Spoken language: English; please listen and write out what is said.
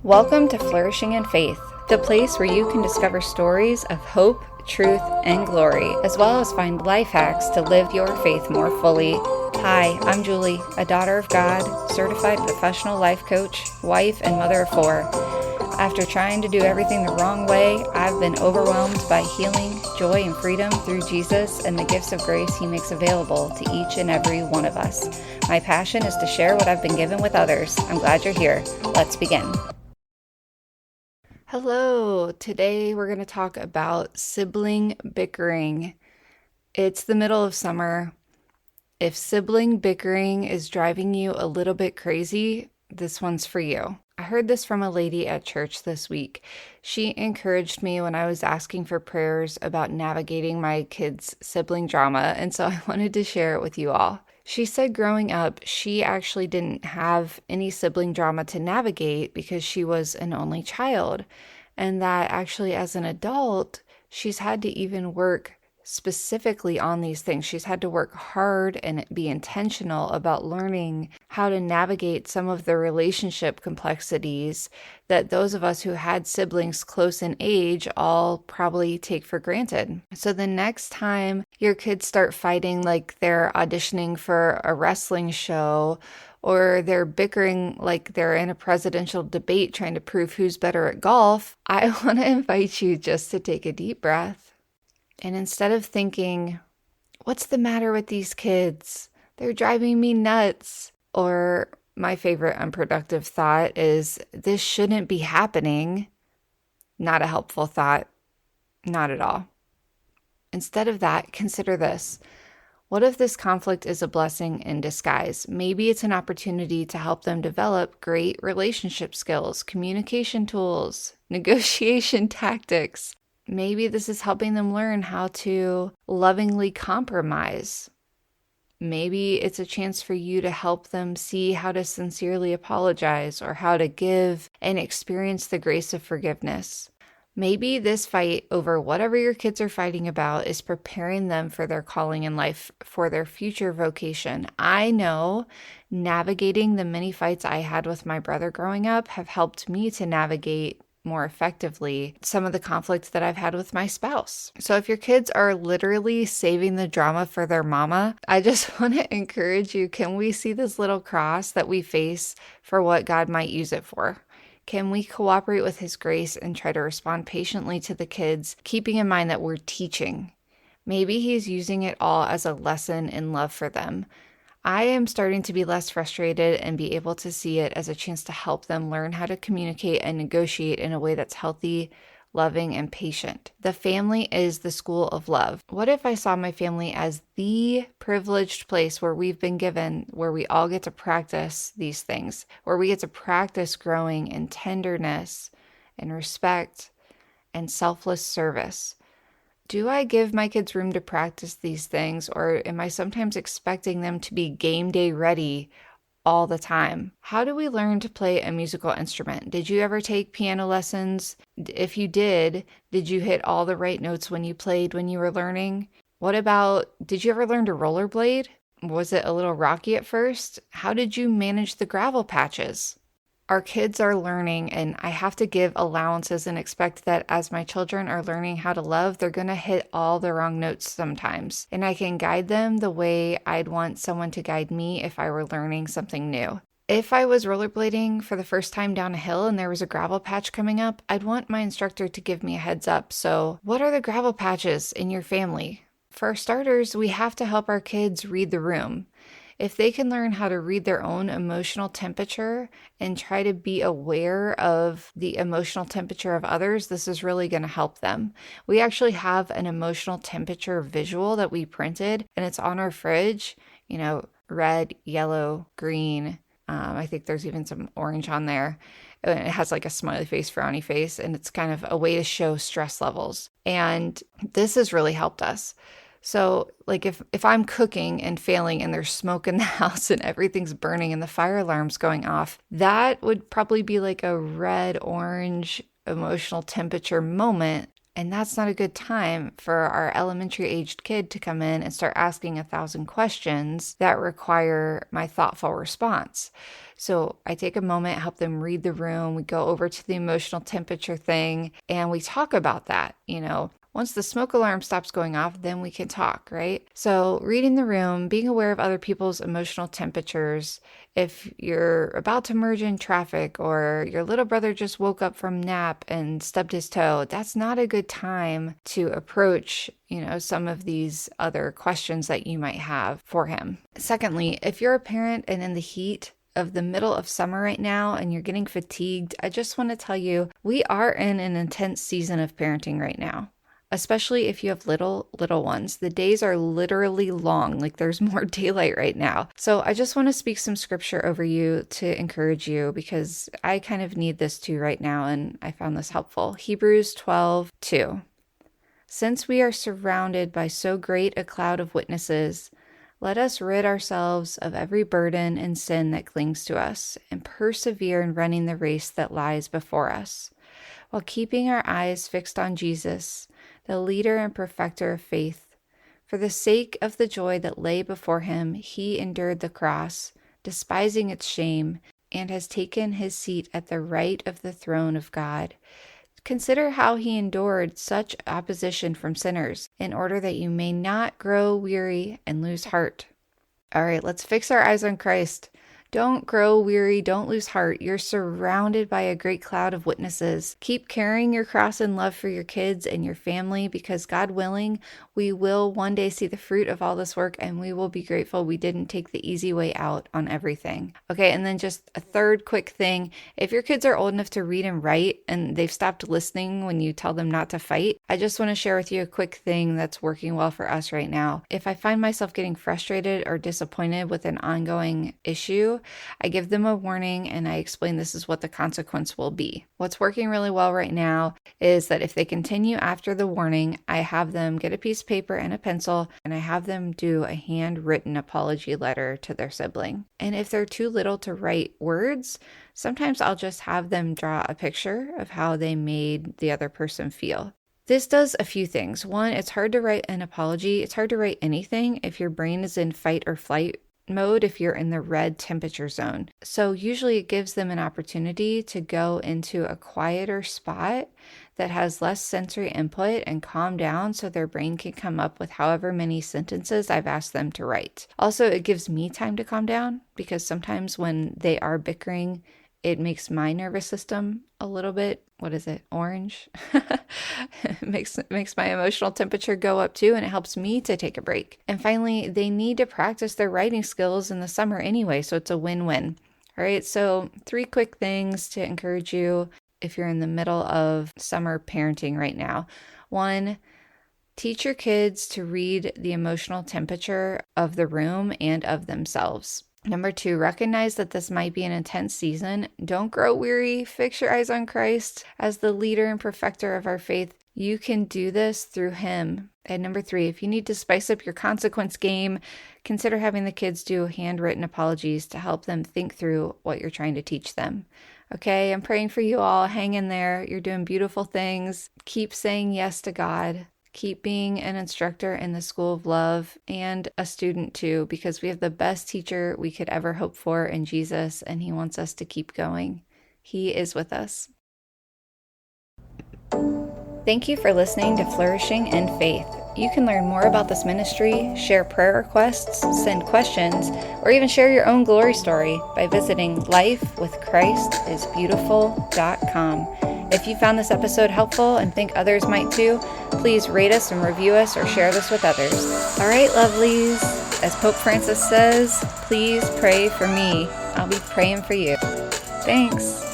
Welcome to Flourishing in Faith, the place where you can discover stories of hope, truth, and glory, as well as find life hacks to live your faith more fully. Hi, I'm Julie, a daughter of God, certified professional life coach, wife, and mother of four. After trying to do everything the wrong way, I've been overwhelmed by healing, joy, and freedom through Jesus and the gifts of grace He makes available to each and every one of us. My passion is to share what I've been given with others. I'm glad you're here. Let's begin. Hello, today we're going to talk about sibling bickering. It's the middle of summer. If sibling bickering is driving you a little bit crazy, this one's for you. I heard this from a lady at church this week. She encouraged me when I was asking for prayers about navigating my kids' sibling drama, and so I wanted to share it with you all. She said growing up, she actually didn't have any sibling drama to navigate because she was an only child, and that actually as an adult, she's had to even work specifically on these things. She's had to work hard and be intentional about learning how to navigate some of the relationship complexities that those of us who had siblings close in age all probably take for granted. So the next time your kids start fighting like they're auditioning for a wrestling show, or they're bickering like they're in a presidential debate trying to prove who's better at golf, I want to invite you just to take a deep breath. And instead of thinking, what's the matter with these kids? They're driving me nuts. Or my favorite unproductive thought is, this shouldn't be happening. Not a helpful thought. Not at all. Instead of that, consider this. What if this conflict is a blessing in disguise? Maybe it's an opportunity to help them develop great relationship skills, communication tools, negotiation tactics. Maybe this is helping them learn how to lovingly compromise. Maybe it's a chance for you to help them see how to sincerely apologize or how to give and experience the grace of forgiveness. Maybe this fight over whatever your kids are fighting about is preparing them for their calling in life, for their future vocation. I know navigating the many fights I had with my brother growing up have helped me to navigate more effectively some of the conflicts that I've had with my spouse. So if your kids are literally saving the drama for their mama, I just want to encourage you, can we see this little cross that we face for what God might use it for? Can we cooperate with His grace and try to respond patiently to the kids, keeping in mind that we're teaching? Maybe He's using it all as a lesson in love for them. I am starting to be less frustrated and be able to see it as a chance to help them learn how to communicate and negotiate in a way that's healthy, loving, and patient. The family is the school of love. What if I saw my family as the privileged place where we've been given, where we all get to practice these things, where we get to practice growing in tenderness and respect and selfless service? Do I give my kids room to practice these things, or am I sometimes expecting them to be game day ready all the time? How do we learn to play a musical instrument? Did you ever take piano lessons? If you did you hit all the right notes when you played when you were learning? What about, did you ever learn to rollerblade? Was it a little rocky at first? How did you manage the gravel patches? Our kids are learning, and I have to give allowances and expect that as my children are learning how to love, they're going to hit all the wrong notes sometimes. And I can guide them the way I'd want someone to guide me if I were learning something new. If I was rollerblading for the first time down a hill and there was a gravel patch coming up, I'd want my instructor to give me a heads up. So, what are the gravel patches in your family? For starters, we have to help our kids read the room. If they can learn how to read their own emotional temperature and try to be aware of the emotional temperature of others, this is really going to help them. We actually have an emotional temperature visual that we printed, and it's on our fridge, red, yellow, green. I think there's even some orange on there. It has like a smiley face, frowny face, and it's kind of a way to show stress levels. And this has really helped us. So like if I'm cooking and failing and there's smoke in the house and everything's burning and the fire alarm's going off, that would probably be like a red, orange emotional temperature moment. And that's not a good time for our elementary aged kid to come in and start asking 1,000 questions that require my thoughtful response. So I take a moment, help them read the room. We go over to the emotional temperature thing and we talk about that, Once the smoke alarm stops going off, then we can talk, right? So reading the room, being aware of other people's emotional temperatures. If you're about to merge in traffic or your little brother just woke up from nap and stubbed his toe, that's not a good time to approach, some of these other questions that you might have for him. Secondly, if you're a parent and in the heat of the middle of summer right now and you're getting fatigued, I just want to tell you, we are in an intense season of parenting right now. Especially if you have little ones. The days are literally long, like there's more daylight right now. So I just want to speak some scripture over you to encourage you because I kind of need this too right now and I found this helpful. Hebrews 12:2. Since we are surrounded by so great a cloud of witnesses, let us rid ourselves of every burden and sin that clings to us and persevere in running the race that lies before us, while keeping our eyes fixed on Jesus, the leader and perfecter of faith. For the sake of the joy that lay before him, he endured the cross, despising its shame, and has taken his seat at the right of the throne of God. Consider how he endured such opposition from sinners, in order that you may not grow weary and lose heart. All right, let's fix our eyes on Christ. Don't grow weary, don't lose heart. You're surrounded by a great cloud of witnesses. Keep carrying your cross in love for your kids and your family because God willing, we will one day see the fruit of all this work and we will be grateful we didn't take the easy way out on everything. Okay, and then just a third quick thing. If your kids are old enough to read and write and they've stopped listening when you tell them not to fight, I just want to share with you a quick thing that's working well for us right now. If I find myself getting frustrated or disappointed with an ongoing issue, I give them a warning and I explain this is what the consequence will be. What's working really well right now is that if they continue after the warning, I have them get a piece of paper and a pencil and I have them do a handwritten apology letter to their sibling. And if they're too little to write words, sometimes I'll just have them draw a picture of how they made the other person feel. This does a few things. One, it's hard to write an apology. It's hard to write anything if your brain is in fight or flight mode if you're in the red temperature zone. So usually it gives them an opportunity to go into a quieter spot that has less sensory input and calm down so their brain can come up with however many sentences I've asked them to write. Also, it gives me time to calm down because sometimes when they are bickering, it makes my nervous system a little bit, orange? It makes my emotional temperature go up too, and it helps me to take a break. And finally, they need to practice their writing skills in the summer anyway, so it's a win-win. All right, so 3 quick things to encourage you if you're in the middle of summer parenting right now. 1, teach your kids to read the emotional temperature of the room and of themselves. Number 2, recognize that this might be an intense season. Don't grow weary. Fix your eyes on Christ as the leader and perfecter of our faith. You can do this through him. And number 3, if you need to spice up your consequence game, consider having the kids do handwritten apologies to help them think through what you're trying to teach them. Okay, I'm praying for you all. Hang in there. You're doing beautiful things. Keep saying yes to God. Keep being an instructor in the school of love and a student too, because we have the best teacher we could ever hope for in Jesus, and he wants us to keep going. He is with us. Thank you for listening to Flourishing in Faith. You can learn more about this ministry, share prayer requests, send questions, or even share your own glory story by visiting lifewithchristisbeautiful.com. If you found this episode helpful and think others might too, please rate us and review us or share this with others. All right, lovelies. As Pope Francis says, please pray for me. I'll be praying for you. Thanks.